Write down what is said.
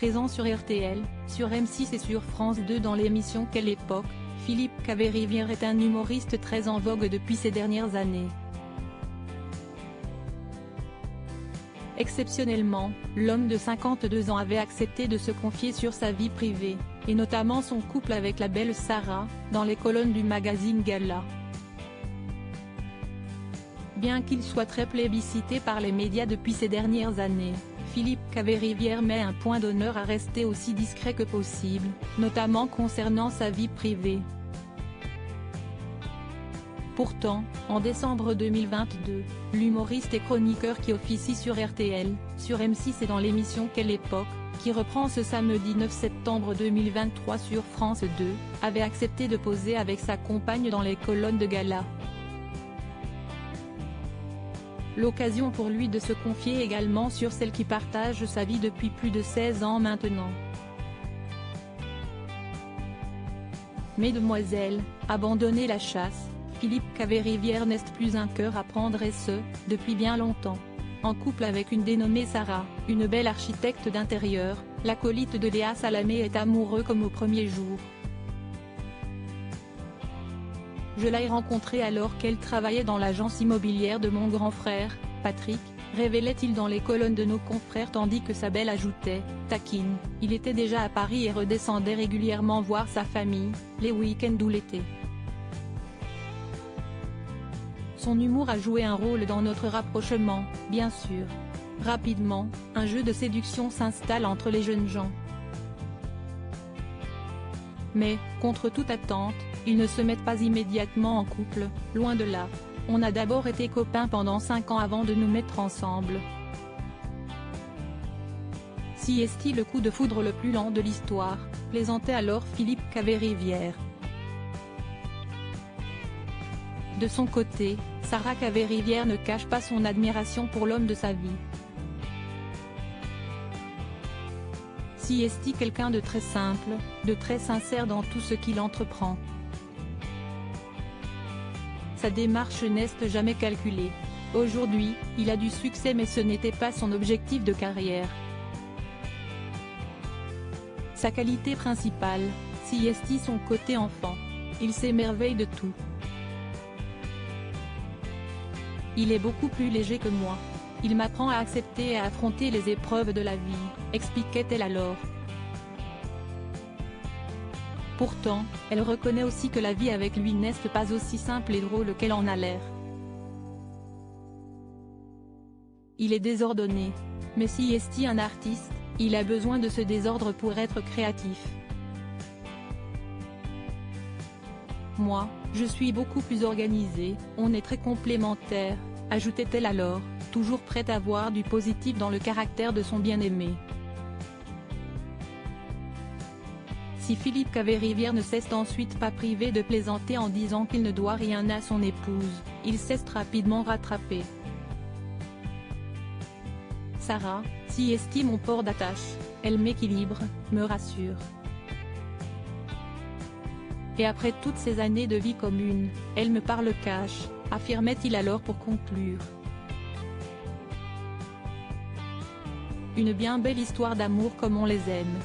présent sur RTL, sur M6 et sur France 2 dans l'émission Quelle époque. Philippe Caverivière est un humoriste très en vogue depuis ces dernières années. Exceptionnellement, l'homme de 52 ans avait accepté de se confier sur sa vie privée, et notamment son couple avec la belle Sarah, dans les colonnes du magazine Gala. Bien qu'il soit très plébiscité par les médias depuis ces dernières années, Philippe Caverivière met un point d'honneur à rester aussi discret que possible, notamment concernant sa vie privée. Pourtant, en décembre 2022, l'humoriste et chroniqueur qui officie sur RTL, sur M6 et dans l'émission Quelle époque, qui reprend ce samedi 9 septembre 2023 sur France 2, avait accepté de poser avec sa compagne dans les colonnes de Gala. L'occasion pour lui de se confier également sur celle qui partage sa vie depuis plus de 16 ans maintenant. Mesdemoiselles, abandonnez la chasse. Philippe Caverivière n'est plus un cœur à prendre et ce, depuis bien longtemps. En couple avec une dénommée Sarah, une belle architecte d'intérieur, l'acolyte de Léa Salamé est amoureux comme au premier jour. Je l'ai rencontrée alors qu'elle travaillait dans l'agence immobilière de mon grand frère, Patrick, révélait-il dans les colonnes de nos confrères tandis que sa belle ajoutait, taquine, il était déjà à Paris et redescendait régulièrement voir sa famille, les week-ends ou l'été. Son humour a joué un rôle dans notre rapprochement, bien sûr. Rapidement, un jeu de séduction s'installe entre les jeunes gens. Mais, contre toute attente, ils ne se mettent pas immédiatement en couple, loin de là. On a d'abord été copains pendant 5 ans avant de nous mettre ensemble. Si est-il le coup de foudre le plus lent de l'histoire, plaisantait alors Philippe Caverivière. De son côté, Sarah Caverivière ne cache pas son admiration pour l'homme de sa vie. Si est-il quelqu'un de très simple, de très sincère dans tout ce qu'il entreprend. Sa démarche n'est jamais calculée. Aujourd'hui, il a du succès mais ce n'était pas son objectif de carrière. Sa qualité principale, si est son côté enfant. Il s'émerveille de tout. Il est beaucoup plus léger que moi. Il m'apprend à accepter et à affronter les épreuves de la vie, expliquait-elle alors. Pourtant, elle reconnaît aussi que la vie avec lui n'est pas aussi simple et drôle qu'elle en a l'air. Il est désordonné. Mais si est un artiste, il a besoin de ce désordre pour être créatif. Moi, je suis beaucoup plus organisée, on est très complémentaires, ajoutait-elle alors, toujours prête à voir du positif dans le caractère de son bien-aimé. Si Philippe Caverivière ne s'est ensuite pas privé de plaisanter en disant qu'il ne doit rien à son épouse, il s'est rapidement rattrapé. Sarah, si est mon port d'attache, elle m'équilibre, me rassure. Et après toutes ces années de vie commune, elle me parle cash, affirmait-il alors pour conclure. Une bien belle histoire d'amour comme on les aime.